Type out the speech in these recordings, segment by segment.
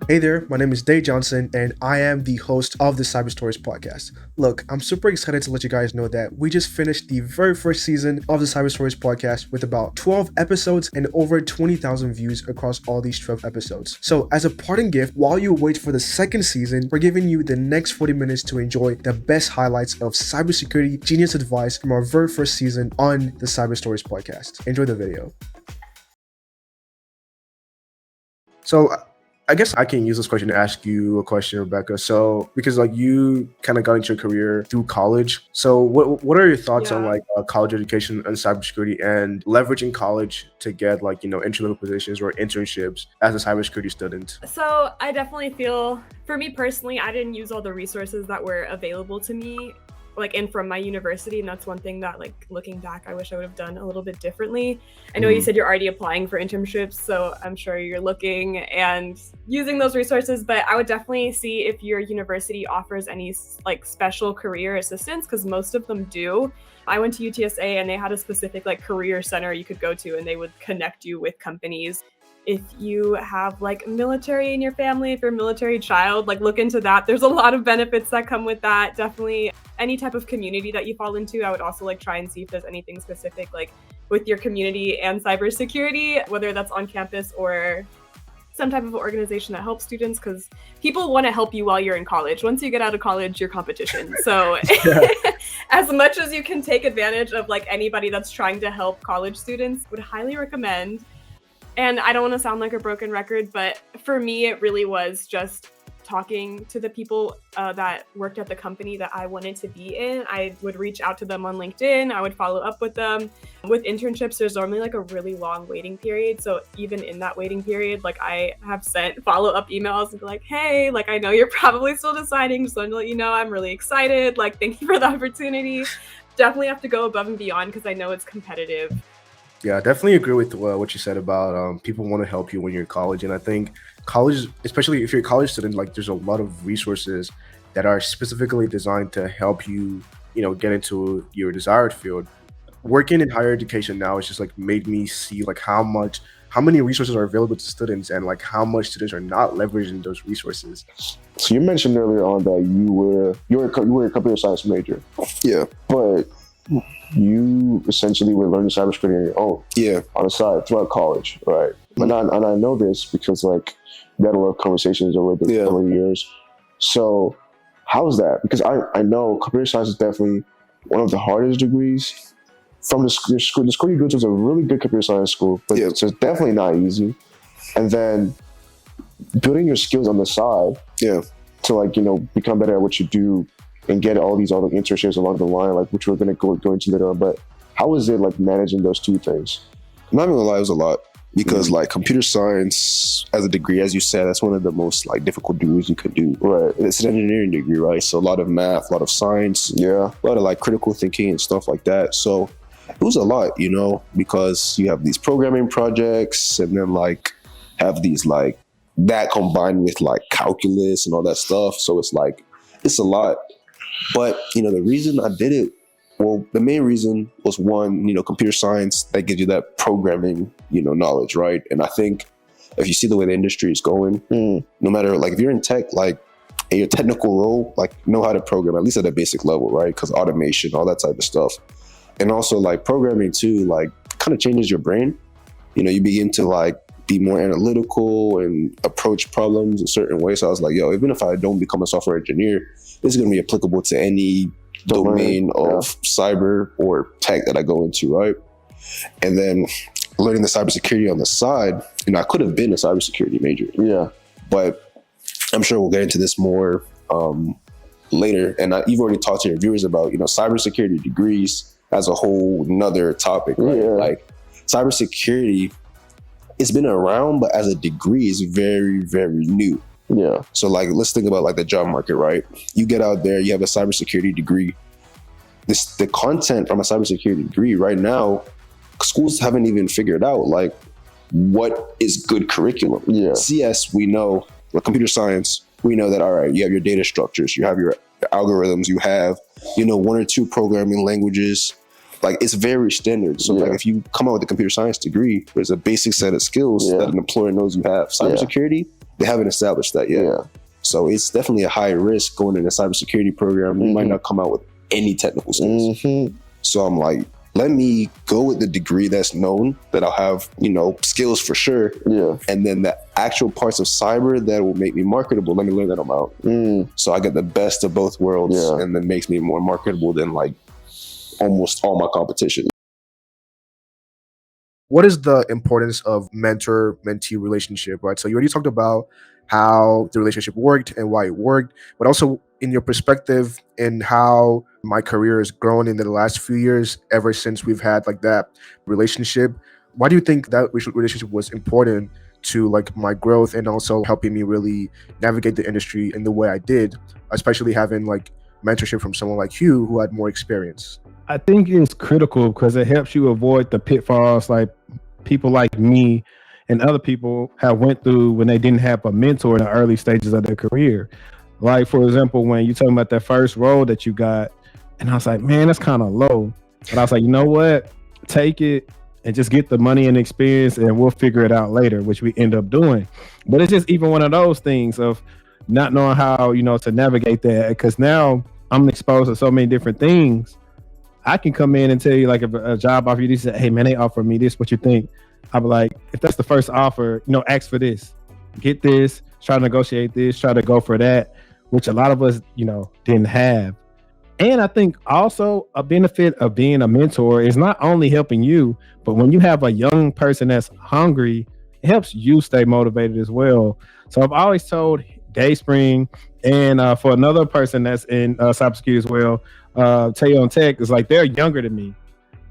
Hey there, my name is Dave Johnson, and I am the host of the Cybersecurity Podcast. Look, I'm super excited to let you guys know that we just finished the very first season of the Cybersecurity Podcast with about 12 episodes and over 20,000 views across all these 12 episodes. So, as a parting gift, while you wait for the second season, we're giving you the next 40 minutes to enjoy the best highlights of cybersecurity genius advice from our very first season on the Cybersecurity Podcast. Enjoy the video. So, I guess I can use this question to ask you a question, Rebecca. So, because like you kind of got into your career through college, so what are your thoughts on like college education and cybersecurity and leveraging college to get like entry level positions or internships as a cybersecurity student? So I definitely feel, for me personally, I didn't use all the resources that were available to me, like in from my university, and that's one thing that, like, looking back, I wish I would have done a little bit differently. I know you said you're already applying for internships, so I'm sure you're looking and using those resources, but I would definitely see if your university offers any like special career assistance, because most of them do. I went to UTSA and they had a specific like career center you could go to, and they would connect you with companies. If you have like military in your family, if you're a military child, like look into that. There's a lot of benefits that come with that. Definitely any type of community that you fall into, I would also like try and see if there's anything specific like with your community and cybersecurity, whether that's on campus or some type of organization that helps students, because people want to help you while you're in college. Once you get out of college, you're competition. So as much as you can take advantage of like anybody that's trying to help college students, would highly recommend. And I don't want to sound like a broken record, but for me, it really was just talking to the people that worked at the company that I wanted to be in. I would reach out to them on LinkedIn. I would follow up with them. With internships, there's normally like a really long waiting period. So even in that waiting period, like I have sent follow-up emails and be like, hey, like I know you're probably still deciding. Just wanted to let you know I'm really excited. Like, thank you for the opportunity. Definitely have to go above and beyond because I know it's competitive. Yeah, I definitely agree with what you said about people want to help you when you're in college. And I think college, especially if you're a college student, like there's a lot of resources that are specifically designed to help you, get into your desired field. Working in higher education now has just like made me see like how many resources are available to students and like how much students are not leveraging those resources. So you mentioned earlier on that you were a computer science major. Yeah. But you essentially were learning cybersecurity on your own. Yeah. On the side throughout college, right? And I know this because like we had a lot of conversations over the years. So how's that? Because I know computer science is definitely one of the hardest degrees. From the school you go to is a really good computer science school, but it's definitely not easy. And then building your skills on the side, to like become better at what you do and get all these other internships along the line, like which we're going to go into later on. But how is it like managing those two things? I'm not gonna lie, it was a lot because like computer science as a degree, as you said, that's one of the most like difficult degrees you could do. Right. It's an engineering degree, right? So a lot of math, a lot of science, a lot of like critical thinking and stuff like that. So it was a lot, because you have these programming projects and then like have these like that combined with like calculus and all that stuff. So it's like, it's a lot. But, the reason I did it, well, the main reason was one, computer science, that gives you that programming, knowledge, right? And I think if you see the way the industry is going, no matter, like, if you're in tech, like, in your technical role, like, know how to program, at least at a basic level, right? Because automation, all that type of stuff. And also, like, programming, too, like, kind of changes your brain. You begin to, like, be more analytical and approach problems a certain way. So I was like, yo, even if I don't become a software engineer, this is going to be applicable to any domain of cyber or tech that I go into, right? And then learning the cybersecurity on the side, I could have been a cybersecurity major. Yeah. But I'm sure we'll get into this more later. And you've already talked to your viewers about, cybersecurity degrees as a whole nother topic, right? Yeah. Like cybersecurity, it's been around, but as a degree, it's very, very new. Yeah. So like, let's think about like the job market, right? You get out there, you have a cybersecurity degree. The content from a cybersecurity degree right now, schools haven't even figured out like what is good curriculum. Yeah. CS, we know, like computer science, we know that, all right, you have your data structures, you have your algorithms, you have, one or two programming languages. Like, it's very standard. So like, if you come out with a computer science degree, there's a basic set of skills that an employer knows you have. Cybersecurity, They haven't established that yet. Yeah. So it's definitely a high risk going in a cybersecurity program. You might not come out with any technical skills. So I'm like, let me go with the degree that's known, that I'll have, skills for sure. Yeah. And then the actual parts of cyber that will make me marketable, let me learn that I'm out. So I get the best of both worlds, and then makes me more marketable than like almost all my competition. What is the importance of mentor-mentee relationship, right? So you already talked about how the relationship worked and why it worked, but also in your perspective and how my career has grown in the last few years, ever since we've had like that relationship. Why do you think that relationship was important to like my growth and also helping me really navigate the industry in the way I did, especially having like mentorship from someone like you who had more experience? I think it's critical because it helps you avoid the pitfalls like people like me and other people have went through when they didn't have a mentor in the early stages of their career. Like, for example, when you're talking about that first role that you got, and I was like, man, that's kind of low. But I was like, you know what? Take it and just get the money and experience and we'll figure it out later, which we end up doing. But it's just even one of those things of not knowing how, to navigate that, because now I'm exposed to so many different things. I can come in and tell you, like, if a job offer you, say, hey man, they offer me this, what you think? I'll be like, if that's the first offer, ask for this, get this, try to negotiate this, try to go for that, which a lot of us, didn't have. And I think also a benefit of being a mentor is not only helping you, but when you have a young person that's hungry, it helps you stay motivated as well. So I've always told Dayspring, and for another person that's in cybersecurity as well, Tayo and Tech, is like they're younger than me,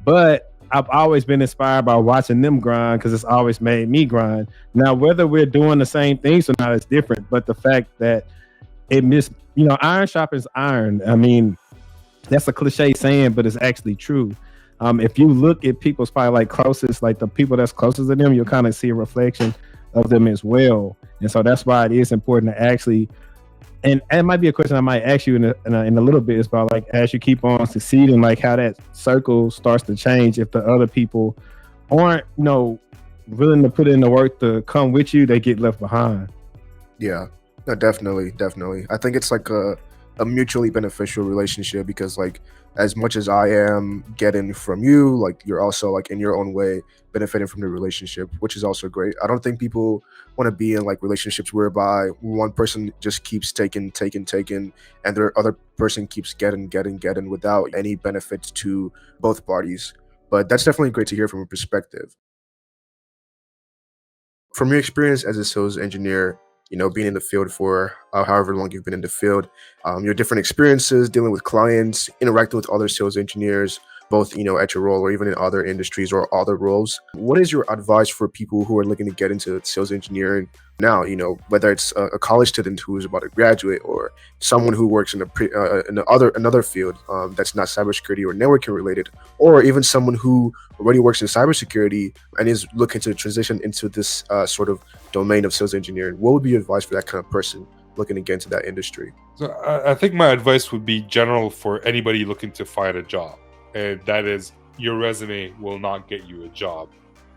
but I've always been inspired by watching them grind because it's always made me grind. Now, whether we're doing the same things or not is different, but the fact that iron sharpens iron. I mean, that's a cliche saying, but it's actually true. If you look at people's probably like closest, like the people that's closest to them, you'll kind of see a reflection of them as well. And so that's why it is important to actually, and it might be a question I might ask you in a little bit, is about like, as you keep on succeeding, like how that circle starts to change if the other people aren't, willing to put in the work to come with you, they get left behind. Yeah, no, definitely. I think it's like a mutually beneficial relationship because like as much as I am getting from you, like you're also like in your own way benefiting from the relationship, which is also great. I don't think people want to be in like relationships whereby one person just keeps taking and the other person keeps getting without any benefits to both parties. But that's definitely great to hear from a perspective. From your experience as a sales engineer, being in the field for however long you've been in the field, your different experiences dealing with clients, interacting with other sales engineers, both, at your role or even in other industries or other roles. What is your advice for people who are looking to get into sales engineering now, whether it's a college student who's about to graduate or someone who works in another field that's not cybersecurity or networking related, or even someone who already works in cybersecurity and is looking to transition into this sort of domain of sales engineering? What would be your advice for that kind of person looking to get into that industry? So I think my advice would be general for anybody looking to find a job. And that is, your resume will not get you a job.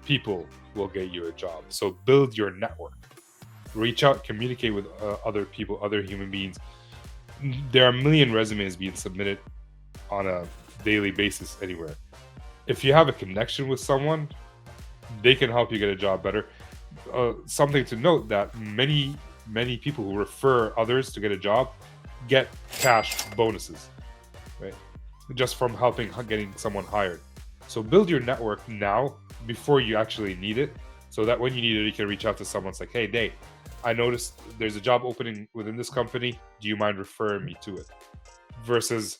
People will get you a job. So build your network. Reach out, communicate with other people, other human beings. There are a million resumes being submitted on a daily basis anywhere. If you have a connection with someone, they can help you get a job better. Something to note that many people who refer others to get a job get cash bonuses, right? Just from getting someone hired. So build your network now before you actually need it, so that when you need it, you can reach out to someone. It's like, hey, Dave, I noticed there's a job opening within this company. Do you mind referring me to it? Versus,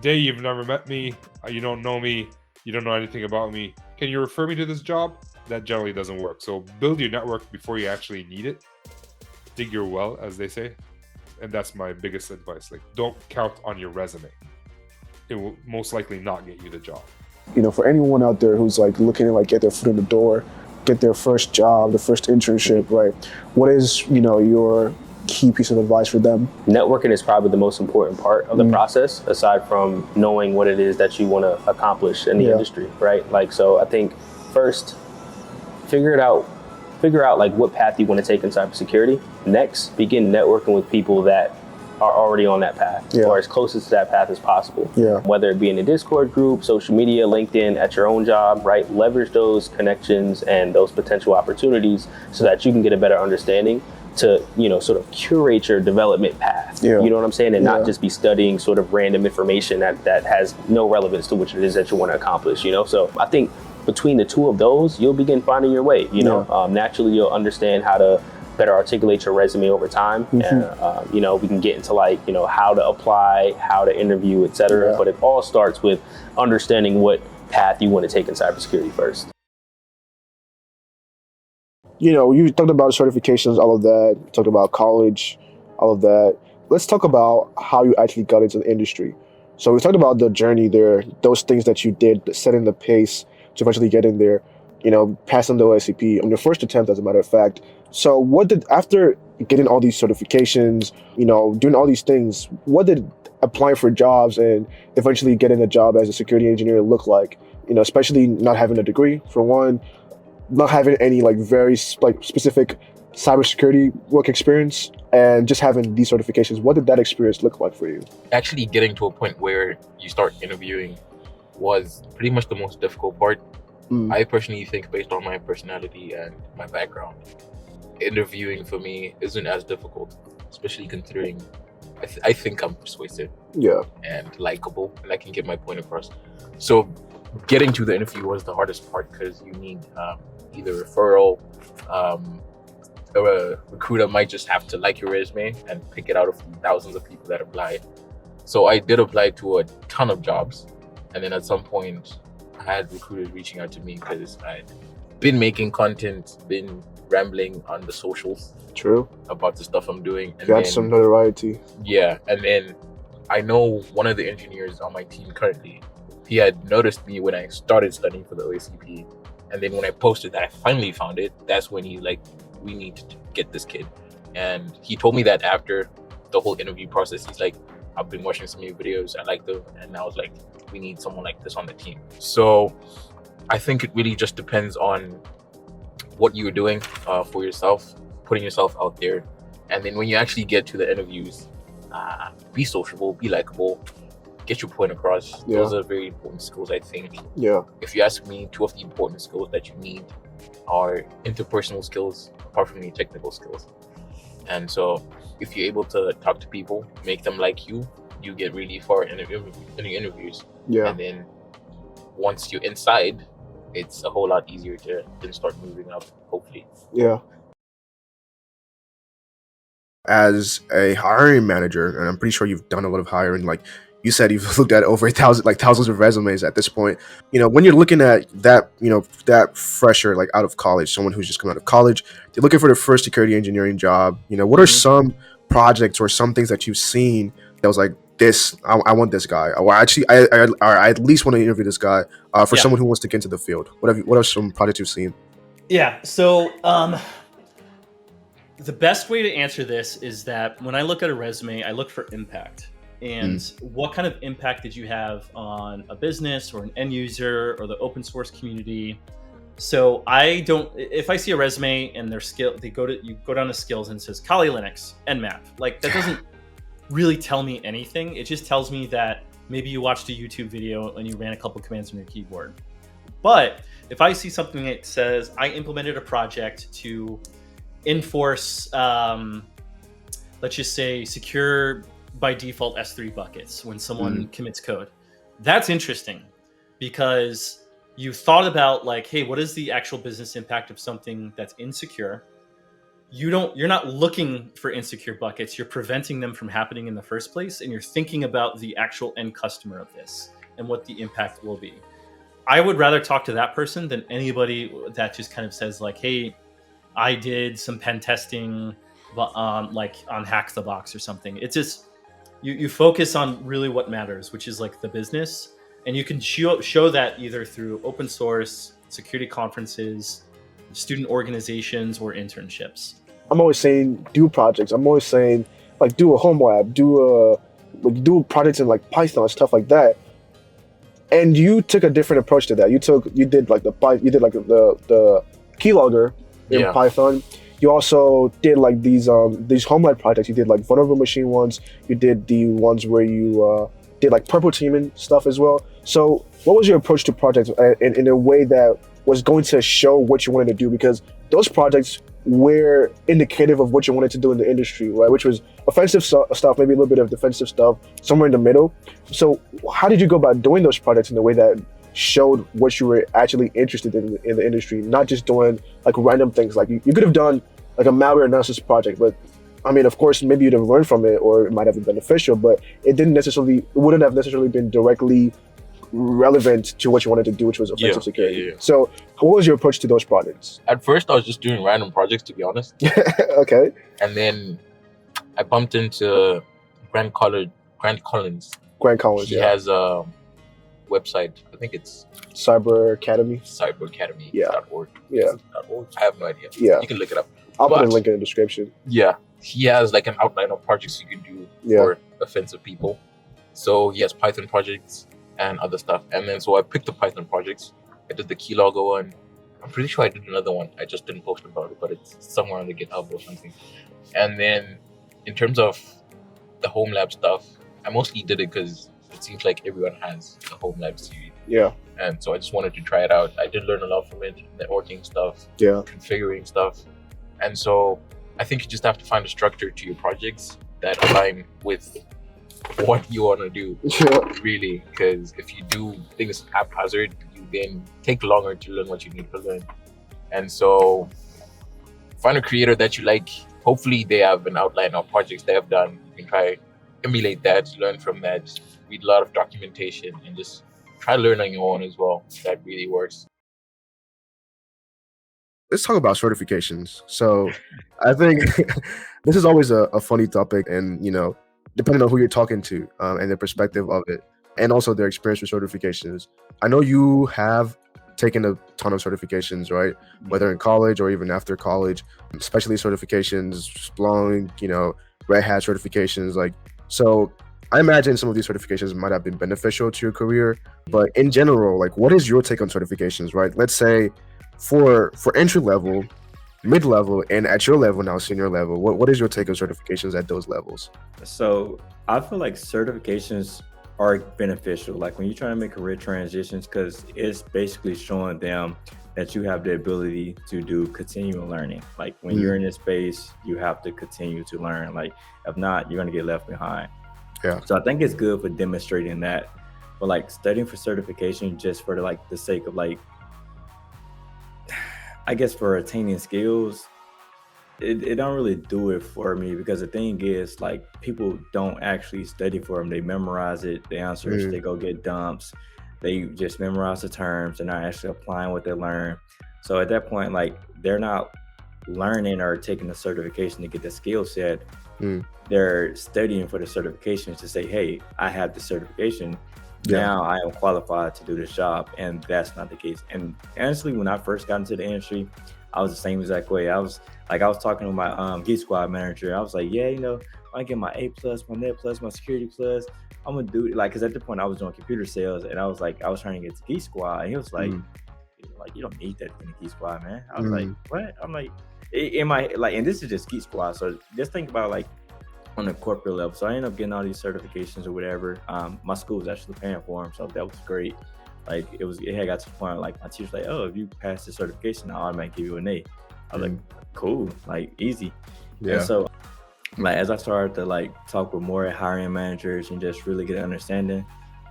Dave, you've never met me. You don't know me. You don't know anything about me. Can you refer me to this job? That generally doesn't work. So build your network before you actually need it. Dig your well, as they say. And that's my biggest advice. Like, don't count on your resume. It will most likely not get you the job. For anyone out there who's like looking to like get their foot in the door, get their first job, the first internship, right? What is, your key piece of advice for them? Networking is probably the most important part of the process, aside from knowing what it is that you want to accomplish in the industry, right? Like, so I think first, figure it out figure out like what path you want to take in cybersecurity. Next, begin networking with people that are already on that path or as closest to that path as possible. Yeah. Whether it be in a Discord group, social media, LinkedIn, at your own job, right? Leverage those connections and those potential opportunities so that you can get a better understanding to, you know, sort of curate your development path. Yeah. You know what I'm saying? And not just be studying sort of random information that has no relevance to what it is that you want to accomplish, you know? So I think between the two of those, you'll begin finding your way, you know? Naturally, you'll understand how to better articulate your resume over time. And, you know, we can get into like, you know, how to apply, how to interview, et cetera. But it all starts with understanding what path you want to take in cybersecurity first. You know, you talked about certifications, all of that, you talked about college, all of that. Let's talk about how you actually got into the industry. So we talked about the journey there, those things that you did, setting the pace to eventually get in there, you know, passing the OSCP on your first attempt, as a matter of fact. So after getting all these certifications, you know, doing all these things, what did applying for jobs and eventually getting a job as a security engineer look like? You know, especially not having a degree, for one, not having any like very specific cybersecurity work experience, and just having these certifications. What did that experience look like for you? Actually getting to a point where you start interviewing was pretty much the most difficult part. I personally think, based on my personality and my background, interviewing for me isn't as difficult, especially considering I think I'm persuasive and likable, and I can get my point across. So getting to the interview was the hardest part, because you need either referral, or a recruiter might just have to like your resume and pick it out of thousands of people that applied. So I did apply to a ton of jobs, and then at some point I had recruiters reaching out to me because I'd been making content, been rambling on the socials about the stuff I'm doing. And that's some notoriety. Yeah, and then I know one of the engineers on my team currently, he had noticed me when I started studying for the OSCP. And then when I posted that I finally found it, that's when he's like, we need to get this kid. And he told me that after the whole interview process. He's like, I've been watching some of your videos, I like them. And I was like, we need someone like this on the team. So I think it really just depends on what you're doing for yourself, putting yourself out there. And then when you actually get to the interviews, be sociable, be likable, get your point across. Those are very important skills, I think. If you ask me, two of the important skills that you need are interpersonal skills, apart from the technical skills. And so if you're able to talk to people, make them like you, you get really far in your interviews. And then once you're inside, it's a whole lot easier to then start moving up, hopefully. As a hiring manager, and I'm pretty sure you've done a lot of hiring, like you said, you've looked at over thousands of resumes at this point. You know, when you're looking at that, you know, that fresher, like out of college, someone who's just come out of college, they're looking for their first security engineering job. You know, what are some projects or some things that you've seen that was like, this, I want this guy, or actually, I at least want to interview this guy for someone who wants to get into the field. What are some projects you've seen? Yeah. So the best way to answer this is that when I look at a resume, I look for impact. And what kind of impact did you have on a business or an end user or the open source community? So if I see a resume and their skill, you go down to skills and it says Kali Linux, Nmap, like that doesn't really tell me anything. It just tells me that maybe you watched a YouTube video and you ran a couple commands on your keyboard. But if I see something that says I implemented a project to enforce, let's just say, secure by default S3 buckets when someone commits code, that's interesting, because you thought about like, hey, what is the actual business impact of something that's insecure? You're not looking for insecure buckets, you're preventing them from happening in the first place, and you're thinking about the actual end customer of this and what the impact will be. I would rather talk to that person than anybody that just kind of says like, hey, I did some pen testing like on Hack the Box or something. It's just you focus on really what matters, which is like the business, and you can show that either through open source, security conferences, student organizations, or internships. I'm always saying do projects. I'm always saying like do a home lab, do projects in like Python, stuff like that. And you took a different approach to that. You did like the keylogger, in Yeah. Python. You also did like these home lab projects. You did like vulnerable machine ones. You did the ones where you did like purple teaming stuff as well. So what was your approach to projects in a way that was going to show what you wanted to do? Because those projects were indicative of what you wanted to do in the industry, right? Which was offensive stuff, maybe a little bit of defensive stuff, somewhere in the middle. So how did you go about doing those projects in a way that showed what you were actually interested in the industry, not just doing like random things? Like you could have done like a malware analysis project, but I mean, of course, maybe you'd have learned from it or it might have been beneficial, but it wouldn't have necessarily been directly relevant to what you wanted to do, which was offensive security. Yeah. So what was your approach to those projects? At first, I was just doing random projects, to be honest. Okay. And then I bumped into Grant Collins. Grant Collins, He has a website. I think it's Cyber Academy. cyberacademy.org. Yeah. I have no idea. Yeah. You can look it up. I'll put a But- link in the description. Yeah. He has like an outline of projects you can do for offensive people. So he has Python projects and other stuff. And then so I picked the Python projects. I did the keylogger one. I'm pretty sure I did another one. I just didn't post about it, but it's somewhere on the GitHub or something. And then in terms of the home lab stuff, I mostly did it because it seems like everyone has a home lab series. Yeah. And so I just wanted to try it out. I did learn a lot from it, networking stuff, Yeah. configuring stuff. And so I think you just have to find a structure to your projects that align with what you want to do, really. Because if you do things haphazard, you then take longer to learn what you need to learn. And so find a creator that you like. Hopefully they have an outline of projects they have done. You can try emulate that, learn from that, read a lot of documentation, and just try to learn on your own as well. That really works. Let's talk about certifications. So I think this is always a funny topic, and depending on who you're talking to and their perspective of it, and also their experience with certifications. I know you have taken a ton of certifications, right? Whether in college or even after college, especially certifications, Splunk, Red Hat certifications. So I imagine some of these certifications might have been beneficial to your career, but in general, what is your take on certifications, right? Let's say for entry level, mid-level, and at your level now, senior level, what is your take on certifications at those levels? So I feel like certifications are beneficial, like when you're trying to make career transitions, because it's basically showing them that you have the ability to do continual learning. Like when you're in this space, you have to continue to learn. Like if not, you're going to get left behind. Yeah. So I think it's good for demonstrating that. But studying for certification just for the sake of I guess for attaining skills, it don't really do it for me, because the thing is people don't actually study for them. They memorize it, the answers, they go get dumps, they just memorize the terms. They're not actually applying what they learn. So at that point, they're not learning or taking the certification to get the skill set. They're studying for the certification to say, hey, I have the certification. Now I am qualified to do this job, and that's not the case. And honestly, when I first got into the industry, I was the same exact way. I was talking to my Geek Squad manager. I was like, I get my A+, my Net+, my Security Plus, I'm gonna do it. Because at the point I was doing computer sales, and I was trying to get to Geek Squad, and he was like, you don't need that in the Geek Squad, man. I was like, what? I'm like, and this is just Geek Squad. So just think about on a corporate level. So I ended up getting all these certifications or whatever. My school was actually paying for them, so that was great. It had got to the point my teacher's like, oh, if you pass the certification, I'll automatically give you an A. I was like, cool, easy. Yeah. And so as I started to talk with more hiring managers and just really get an understanding,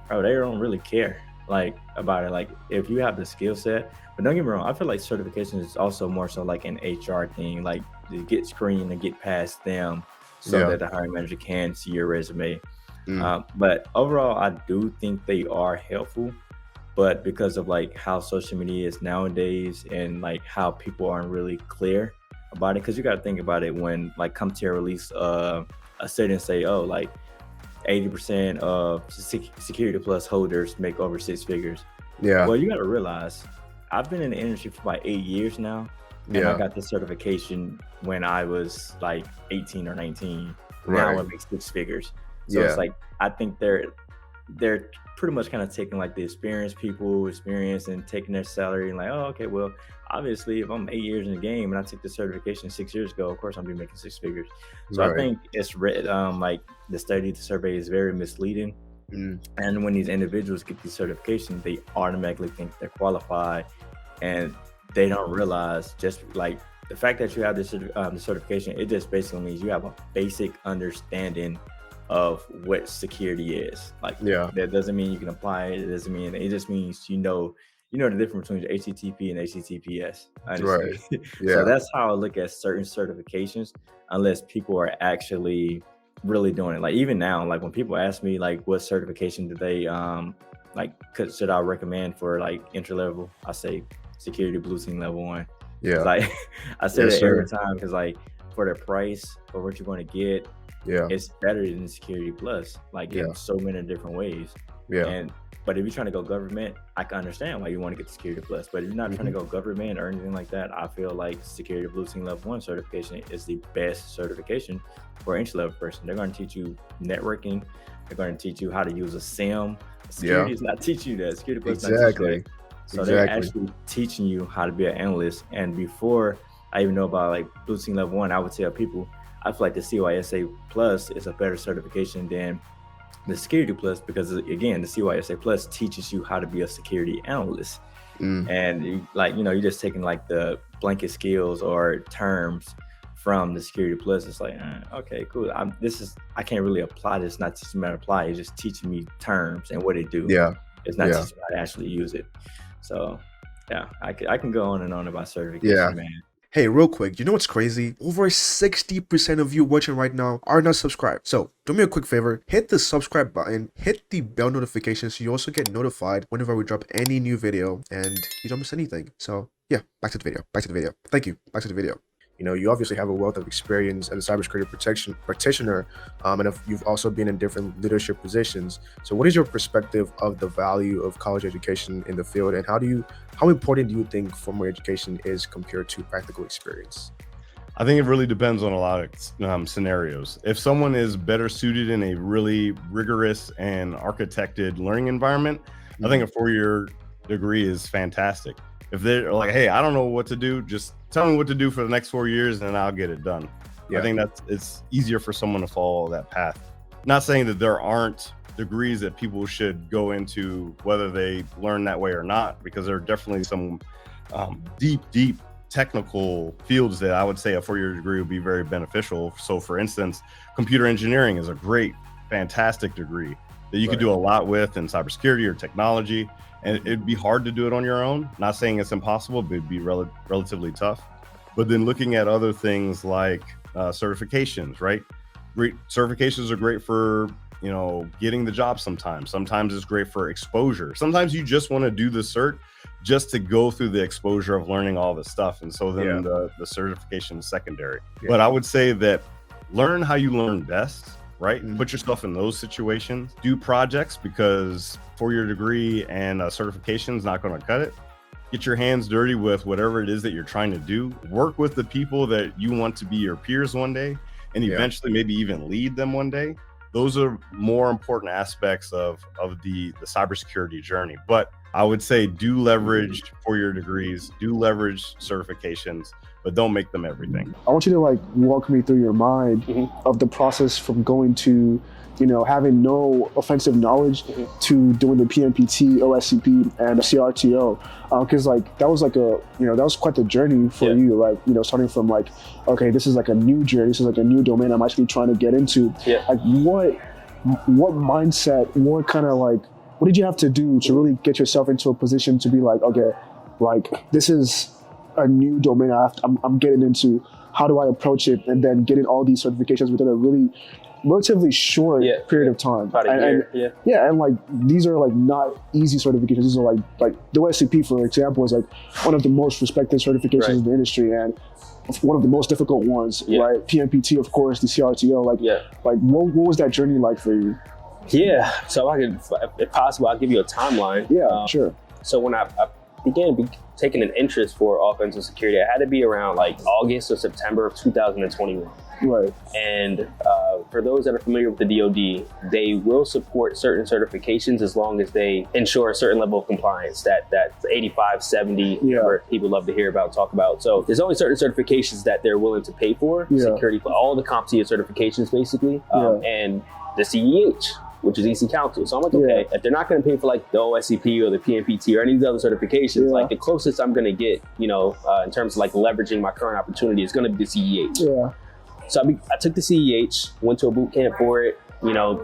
bro, they don't really care about it. If you have the skill set, but don't get me wrong, I feel like certification is also more so an HR thing, to get screened and get past them so that the hiring manager can see your resume. But overall, I do think they are helpful, but because of how social media is nowadays and how people aren't really clear about it, because you got to think about it when CompTIA release a study and say, 80% of Security Plus holders make over 6 figures. Well, you got to realize I've been in the industry for about 8 years now. And I got this certification when I was 18 or 19. Now I make 6 figures. So it's I think they're pretty much kind of taking like the experienced and taking their salary and like, oh, okay, well, obviously if I'm 8 years in the game and I took the certification 6 years ago, of course I'm gonna be making 6 figures. So I think it's like the survey is very misleading. And when these individuals get these certifications, they automatically think they're qualified, and they don't realize just like the fact that you have this the certification, it just basically means you have a basic understanding of what security is. Like, that doesn't mean you can apply it. It doesn't mean, it just means you know the difference between HTTP and HTTPS. Honestly. So that's how I look at certain certifications, unless people are actually really doing it. Like even now, like when people ask me like what certification do they should I recommend for like entry level, I say security blue team level 1. Like I say that every time, because like for the price for what you're going to get, it's better than security plus, like in so many different ways. But if you're trying to go government, I can understand why you want to get security plus. But if you're not trying to go government or anything like that, I feel like security blue team level 1 certification is the best certification for an entry level person. They're going to teach you networking. They're going to teach you how to use a SIM. Security is not teaching you that. Security plus is not teaching you that. So they're actually teaching you how to be an analyst. And before I even know about like blue team level 1, I would tell people, I feel like the CYSA plus is a better certification than the security plus, because again, the CYSA plus teaches you how to be a security analyst. And you're just taking like the blanket skills or terms from the security plus. It's like, okay, cool. I can't really apply this. Not teaching me how to apply. It's just teaching me terms and what they do. It's not teaching me how to actually use it. So I can go on and on about certification, man. Hey, real quick, you know what's crazy? Over 60% of you watching right now are not subscribed. So do me a quick favor, hit the subscribe button, hit the bell notification so you also get notified whenever we drop any new video and you don't miss anything. So yeah, back to the video. Thank you. Back to the video. You know, you obviously have a wealth of experience as a cybersecurity practitioner, and you've also been in different leadership positions. So what is your perspective of the value of college education in the field, and how important do you think formal education is compared to practical experience? I think it really depends on a lot of scenarios. If someone is better suited in a really rigorous and architected learning environment, I think a 4-year degree is fantastic. If they're like, hey, I don't know what to do, just tell me what to do for the next 4 years and I'll get it done. I think it's easier for someone to follow that path. Not saying that there aren't degrees that people should go into, whether they learn that way or not, because there are definitely some deep technical fields that I would say a 4-year degree would be very beneficial. So for instance, computer engineering is a great, fantastic degree that you could do a lot with in cybersecurity or technology. And it'd be hard to do it on your own. Not saying it's impossible, but it'd be relatively tough. But then looking at other things like certifications, right? Great certifications are great for, getting the job sometimes. Sometimes it's great for exposure. Sometimes you just want to do the cert just to go through the exposure of learning all this stuff. And so then the certification is secondary. But I would say that learn how you learn best. Right? Put yourself in those situations. Do projects, because 4-year degree and a certification is not going to cut it. Get your hands dirty with whatever it is that you're trying to do. Work with the people that you want to be your peers one day, and eventually maybe even lead them one day. Those are more important aspects of the cybersecurity journey. But I would say do leverage 4-year degrees, do leverage certifications, but don't make them everything. I want you to walk me through your mind of the process from going to, having no offensive knowledge to doing the PMPT, OSCP, and CRTO, because that was that was quite the journey for you, starting from okay, this is a new journey, this is a new domain I'm actually trying to get into. What mindset, what did you have to do to really get yourself into a position to be okay, this is a new domain I'm getting into. How do I approach it? And then getting all these certifications within a relatively short period of time. About a year. And these are not easy certifications. These are like the OSCP, for example, is one of the most respected certifications in the industry and one of the most difficult ones, right? PMPT, of course, the CRTO. What was that journey like for you? Yeah. So if possible, I'll give you a timeline. Yeah, sure. So when I began taking an interest for offensive security, I had to be around August or September of 2021. Right. And for those that are familiar with the DoD, they will support certain certifications as long as they ensure a certain level of compliance. That 85, 70, whatever people love to hear about, talk about. So there's only certain certifications that they're willing to pay for. Security, all the CompTIA certifications, basically, and the CEH, which is EC Council. So I'm like, okay, if they're not going to pay for like the OSCP or the PMPT or any of these other certifications, like the closest I'm going to get, in terms of like leveraging my current opportunity is going to be the CEH. So I took the CEH, went to a boot camp for it,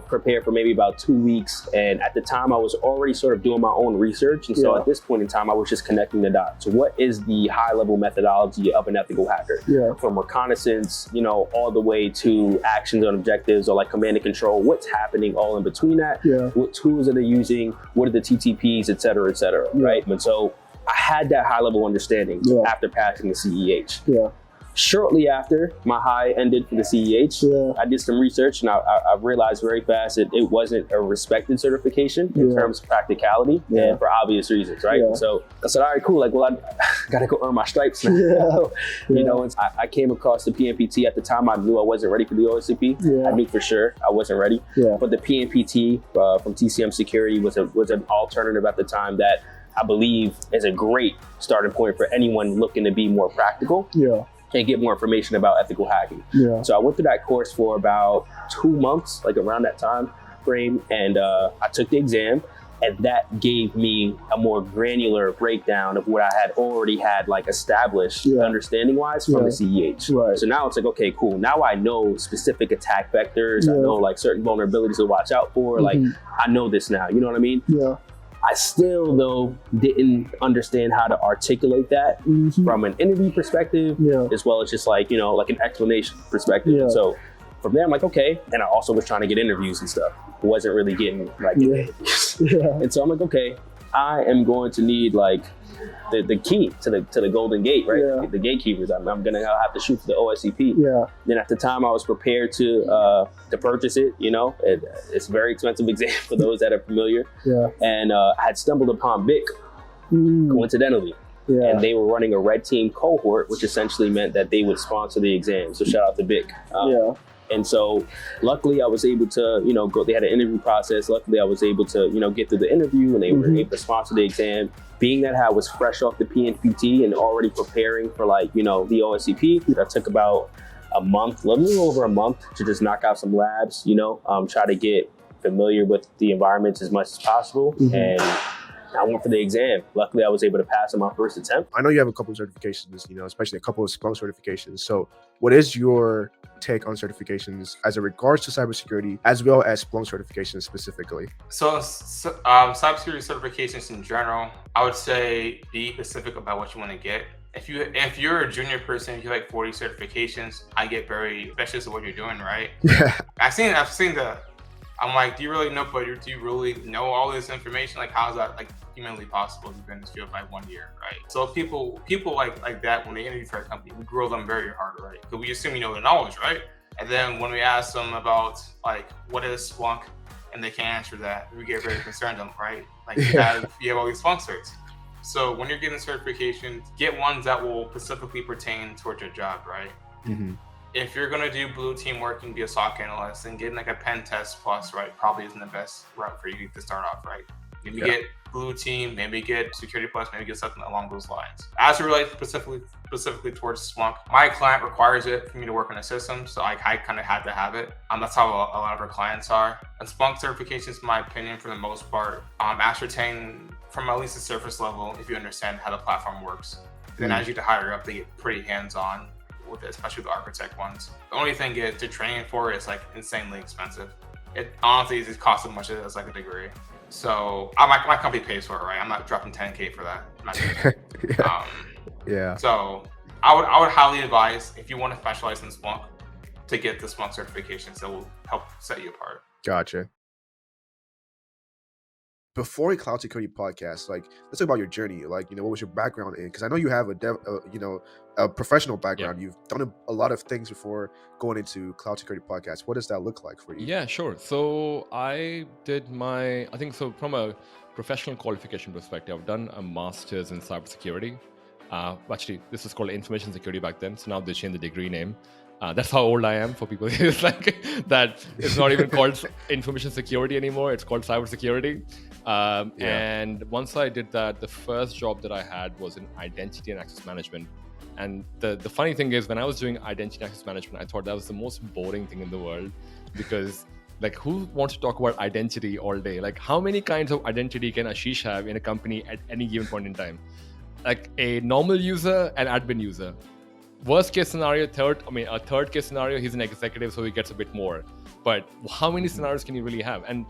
prepared for maybe about 2 weeks. And at the time I was already sort of doing my own research. And so at this point in time, I was just connecting the dots. So what is the high level methodology of an ethical hacker? From reconnaissance, all the way to actions and objectives or like command and control, what's happening all in between that? What tools are they using? What are the TTPs, et cetera, right? And so I had that high level understanding after passing the CEH. Shortly after my high ended for the CEH, I did some research and I realized very fast that it wasn't a respected certification in terms of practicality and for obvious reasons, right? So I said, all right, cool. Like, well, I gotta go earn my stripes now. And I came across the PMPT at the time. I knew I wasn't ready for the OSCP. I knew for sure I wasn't ready. But the PMPT from TCM Security was an alternative at the time that I believe is a great starting point for anyone looking to be more practical. And get more information about ethical hacking. So I went through that course for about 2 months, like around that time frame, and I took the exam, and that gave me a more granular breakdown of what I had already had like established understanding-wise from the CEH. So now it's like, okay, cool. Now I know specific attack vectors. I know like certain vulnerabilities to watch out for. Like I know this now. You know what I mean? I still, though, didn't understand how to articulate that from an interview perspective, as well as just like, like an explanation perspective. So from there, I'm like, okay. And I also was trying to get interviews and stuff. Wasn't really getting like interviews. And so I'm like, okay, I am going to need like the key to the Golden Gate, right? The gatekeepers. I'm gonna have to shoot for the OSCP. Then at the time, I was prepared to purchase it. It's a very expensive exam for those that are familiar. And I had stumbled upon BIC coincidentally. And they were running a red team cohort, which essentially meant that they would sponsor the exam. So shout out to BIC. And so luckily I was able to, go, they had an interview process. Luckily I was able to, get through the interview and they were able to sponsor the exam. Being that I was fresh off the PNPT and already preparing for like, the OSCP, that took about a month, a little over a month to just knock out some labs, try to get familiar with the environments as much as possible. And I went for the exam. Luckily, I was able to pass on my first attempt. I know you have a couple of certifications, especially a couple of Splunk certifications. So what is your take on certifications as it regards to cybersecurity, as well as Splunk certifications specifically? So cybersecurity certifications in general, I would say be specific about what you want to get. If you're a junior person, if you have like 40 certifications, I get very specialist at what you're doing, right? I've seen I'm like, do you really know, but do you really know all this information? Like, how is that like humanly possible if you've been in this field for like 1 year, right? So people like that, when they interview for a company, we grill them very hard, right? Because we assume you know the knowledge, right? And then when we ask them about like, what is Splunk, and they can't answer that, we get very concerned, right? Like you have all these Splunk certs. So when you're getting certifications, get ones that will specifically pertain towards your job, right? If you're gonna do blue team work and be a SOC analyst, then getting like a pen test plus, right, probably isn't the best route for you to start off, right? Maybe get blue team, maybe get security plus, maybe get something along those lines. As it relates specifically towards Splunk, my client requires it for me to work on a system, so I kind of had to have it. That's how a lot of our clients are. And Splunk certifications, in my opinion, for the most part, ascertain from at least the surface level if you understand how the platform works. Then as you get higher up, they get pretty hands-on with it, especially the architect ones. The only thing to train for is like insanely expensive. It honestly it costs as much as like a degree. So my company pays for it, right? I'm not dropping 10K for that. So I would highly advise, if you want to specialize in Splunk, to get the Splunk certifications that will help set you apart. Gotcha. Before a cloud security podcast, like, let's talk about your journey. Like, what was your background in? Because I know you have a professional background. You've done a lot of things before going into cloud security podcast. What does that look like for you? Yeah, sure. So I did from a professional qualification perspective, I've done a master's in cybersecurity. Actually, this was called information security back then. So now they changed the degree name. That's how old I am for people. It's like that. It's not even called information security anymore. It's called cybersecurity. And once I did that, the first job that I had was in identity and access management. And the funny thing is, when I was doing identity and access management, I thought that was the most boring thing in the world, because like, who wants to talk about identity all day? Like, how many kinds of identity can Ashish have in a company at any given point in time? Like a normal user and admin user. Worst case scenario, a third case scenario, he's an executive, so he gets a bit more. But how many scenarios can you really have? And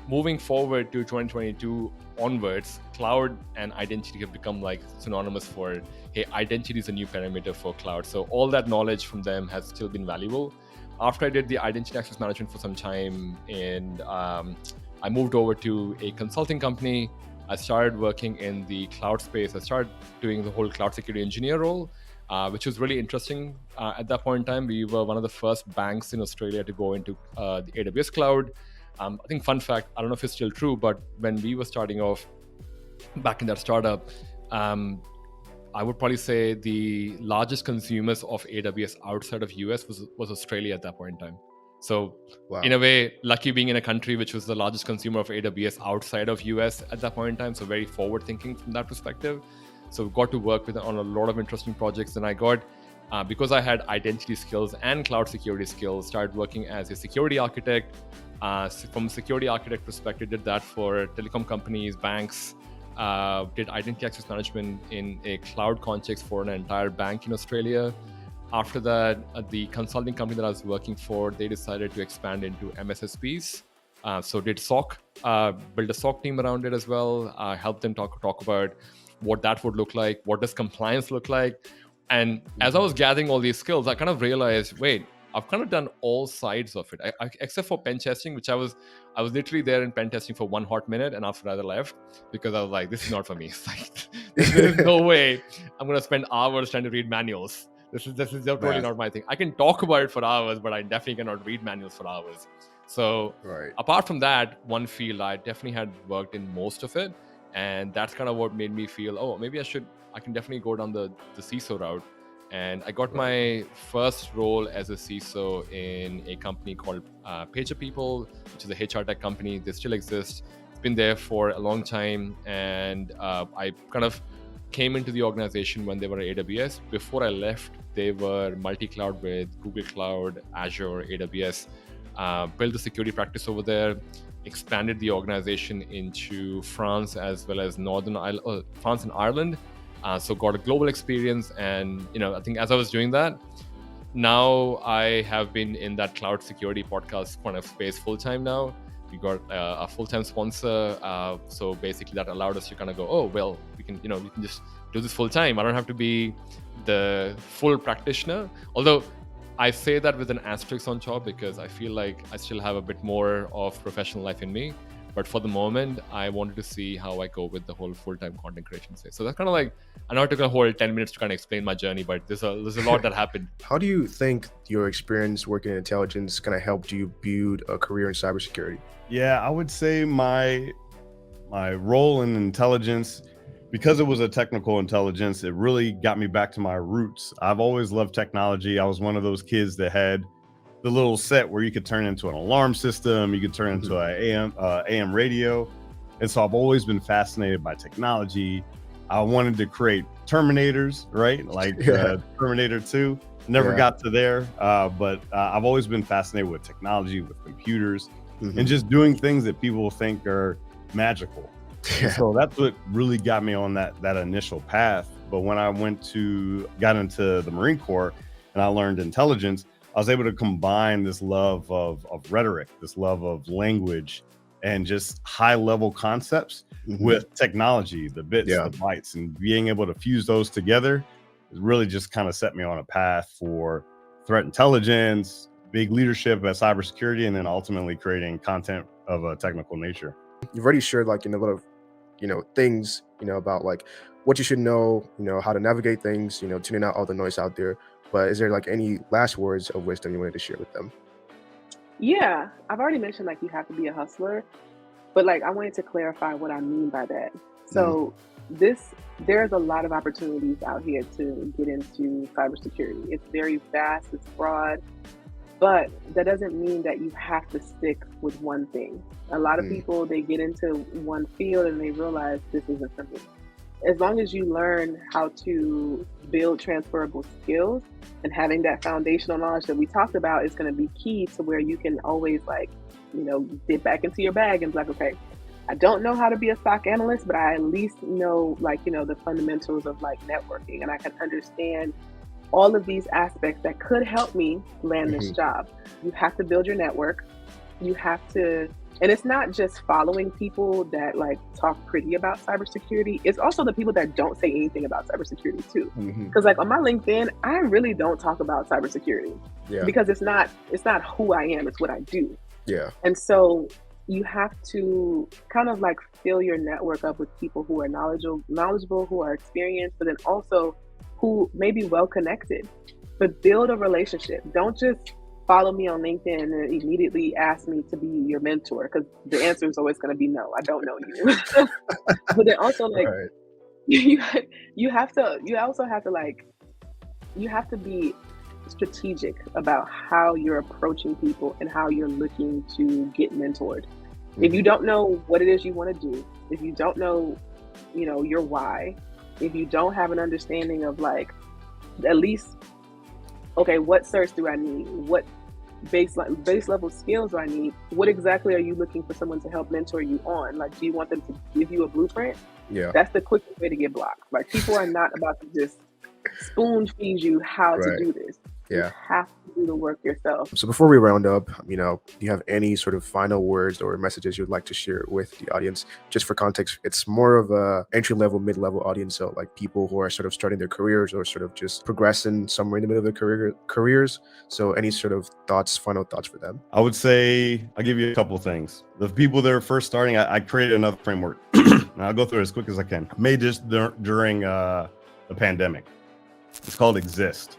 moving forward to 2022 onwards, cloud and identity have become like synonymous for, hey, identity is a new parameter for cloud. So all that knowledge from them has still been valuable. After I did the identity access management for some time, and I moved over to a consulting company. I started working in the cloud space. I started doing the whole cloud security engineer role, which was really interesting. At that point in time, we were one of the first banks in Australia to go into the AWS cloud. I think, fun fact, I don't know if it's still true, but when we were starting off back in that startup, I would probably say the largest consumers of AWS outside of US was Australia at that point in time. So in a way, lucky being in a country which was the largest consumer of AWS outside of US at that point in time. So very forward thinking from that perspective. So we got to work on a lot of interesting projects. And I got, because I had identity skills and cloud security skills, started working as a security architect. From a security architect perspective, did that for telecom companies, banks, did identity access management in a cloud context for an entire bank in Australia. After that, the consulting company that I was working for, they decided to expand into MSSPs. So did SOC, build a SOC team around it as well, help them talk about what that would look like, what does compliance look like. And as I was gathering all these skills, I kind of realized, wait, I've kind of done all sides of it, except for pen testing, which I was literally there in pen testing for 1 hot minute, and after that I left because I was like, this is not for me. It's like, there's no way I'm going to spend hours trying to read manuals. This is totally not my thing. I can talk about it for hours, but I definitely cannot read manuals for hours. So apart from that one field, I definitely had worked in most of it. And that's kind of what made me feel, oh, maybe I can definitely go down the CISO route. And I got my first role as a CISO in a company called Pager People, which is a HR tech company. They still exist. It's been there for a long time. And I kind of came into the organization when they were at AWS. Before I left, they were multi-cloud with Google Cloud, Azure, AWS. Built the security practice over there, expanded the organization into France as well as France and Ireland. So got a global experience. And, I think as I was doing that, now I have been in that cloud security podcast kind of space full-time now. We got a full-time sponsor. So basically that allowed us to kind of go, oh, well, we can just do this full-time. I don't have to be the full practitioner. Although I say that with an asterisk on top, because I feel like I still have a bit more of professional life in me. But for the moment, I wanted to see how I go with the whole full-time content creation space. So that's kind of like, I know it took a whole 10 minutes to kind of explain my journey, but there's a lot that happened. How do you think your experience working in intelligence kind of helped you build a career in cybersecurity? Yeah, I would say my role in intelligence, because it was a technical intelligence, it really got me back to my roots. I've always loved technology. I was one of those kids that had the little set where you could turn into an alarm system, you could turn into an AM radio. And so I've always been fascinated by technology. I wanted to create Terminators, right? Like Terminator 2. Never got to there, but I've always been fascinated with technology, with computers, and just doing things that people think are magical. So that's what really got me on that initial path. But when I got into the Marine Corps and I learned intelligence, I was able to combine this love of rhetoric, this love of language, and just high level concepts with technology, the bits, the bytes, and being able to fuse those together really just kind of set me on a path for threat intelligence, big leadership at cybersecurity, and then ultimately creating content of a technical nature. You've already shared a lot of, things, about like what you should know, how to navigate things, tuning out all the noise out there. But is there any last words of wisdom you wanted to share with them? Yeah, I've already mentioned you have to be a hustler, but I wanted to clarify what I mean by that. So there's a lot of opportunities out here to get into cybersecurity. It's very vast, it's broad, but that doesn't mean that you have to stick with one thing. A lot of people, they get into one field and they realize this isn't for me. As long as you learn how to build transferable skills, and having that foundational knowledge that we talked about is going to be key to where you can always dip back into your bag and be like, okay, I don't know how to be a stock analyst, but I at least know the fundamentals of networking, and I can understand all of these aspects that could help me land this job. You have to build your network. You have to, and it's not just following people that talk pretty about cybersecurity. It's also the people that don't say anything about cybersecurity too. Because on my LinkedIn, I really don't talk about cybersecurity because it's not who I am. It's what I do. Yeah. And so you have to kind of fill your network up with people who are knowledgeable, who are experienced, but then also who may be well connected. But build a relationship. Don't just follow me on LinkedIn and immediately ask me to be your mentor, because the answer is always going to be no. I don't know you. But then also you have to be strategic about how you're approaching people and how you're looking to get mentored. If you don't know what it is you want to do, if you don't know, your why, if you don't have an understanding of at least, okay, what certs do I need? What base level skills do I need? What exactly are you looking for someone to help mentor you on? Do you want them to give you a blueprint? Yeah. That's the quickest way to get blocked. People are not about to just spoon feed you how to do this. Yeah. You have to do the work yourself. So before we round up, do you have any sort of final words or messages you'd like to share with the audience? Just for context, it's more of a entry-level, mid-level audience. So people who are sort of starting their careers or sort of just progressing somewhere in the middle of their careers. So any sort of final thoughts for them? I would say, I'll give you a couple of things. The people that are first starting, I created another framework. And I'll go through it as quick as I can. I made this during the pandemic. It's called Exist.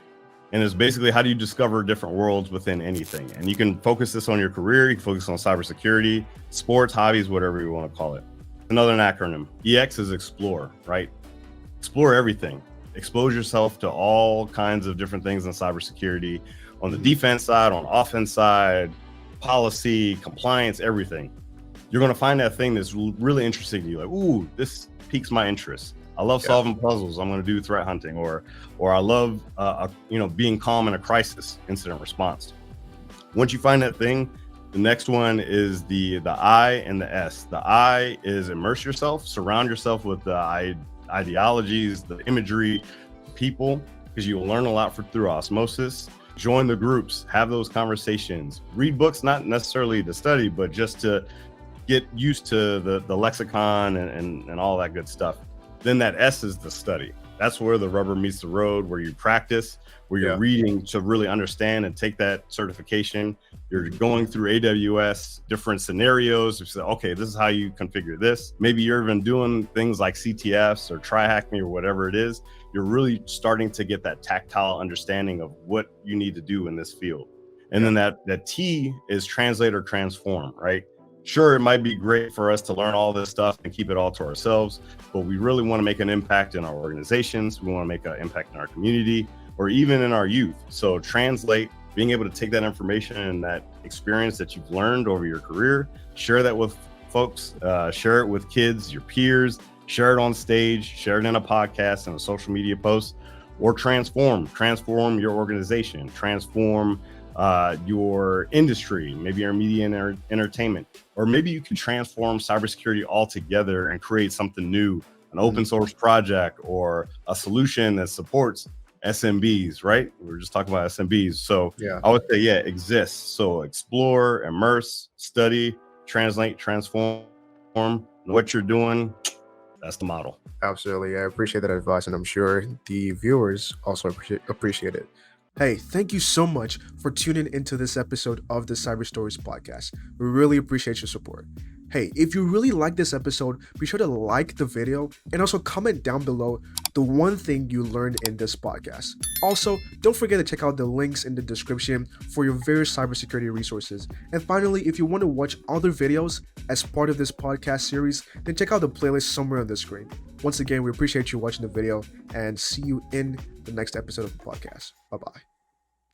And it's basically, how do you discover different worlds within anything? And you can focus this on your career. You can focus on cybersecurity, sports, hobbies, whatever you want to call it. Another acronym. EX is explore, right? Explore everything. Expose yourself to all kinds of different things in cybersecurity, on the defense side, on offense side, policy, compliance, everything. You're going to find that thing that's really interesting to you. Ooh, this piques my interest. I love solving puzzles. I'm going to do threat hunting, or I love being calm in a crisis, incident response. Once you find that thing, the next one is the I and the S. The I is immerse yourself, surround yourself with the ideologies, the imagery, people, because you will learn a lot through osmosis. Join the groups, have those conversations, read books, not necessarily to study, but just to get used to the lexicon and all that good stuff. Then that S is the study. That's where the rubber meets the road, where you practice, where you're reading to really understand and take that certification. You're going through AWS, different scenarios. You say, okay, this is how you configure this. Maybe you're even doing things like CTFs or TryHackMe or whatever it is. You're really starting to get that tactile understanding of what you need to do in this field. And then that T is translate or transform, right? Sure, it might be great for us to learn all this stuff and keep it all to ourselves, but we really want to make an impact in our organizations. We want to make an impact in our community, or even in our youth. So translate, being able to take that information and that experience that you've learned over your career, share that with folks, share it with kids, your peers, share it on stage, share it in a podcast and a social media post, or transform your organization, transform your industry, maybe your media and entertainment, or maybe you can transform cybersecurity altogether and create something new, an open source project or a solution that supports SMBs, right? We were just talking about SMBs. So I would say, exist. So explore, immerse, study, translate, transform what you're doing. That's the model. Absolutely. I appreciate that advice, and I'm sure the viewers also appreciate it. Hey, thank you so much for tuning into this episode of the Cyber Stories podcast. We really appreciate your support. Hey, if you really like this episode, be sure to like the video and also comment down below the one thing you learned in this podcast. Also, don't forget to check out the links in the description for your various cybersecurity resources. And finally, if you want to watch other videos as part of this podcast series, then check out the playlist somewhere on the screen. Once again, we appreciate you watching the video and see you in the next episode of the podcast. Bye-bye.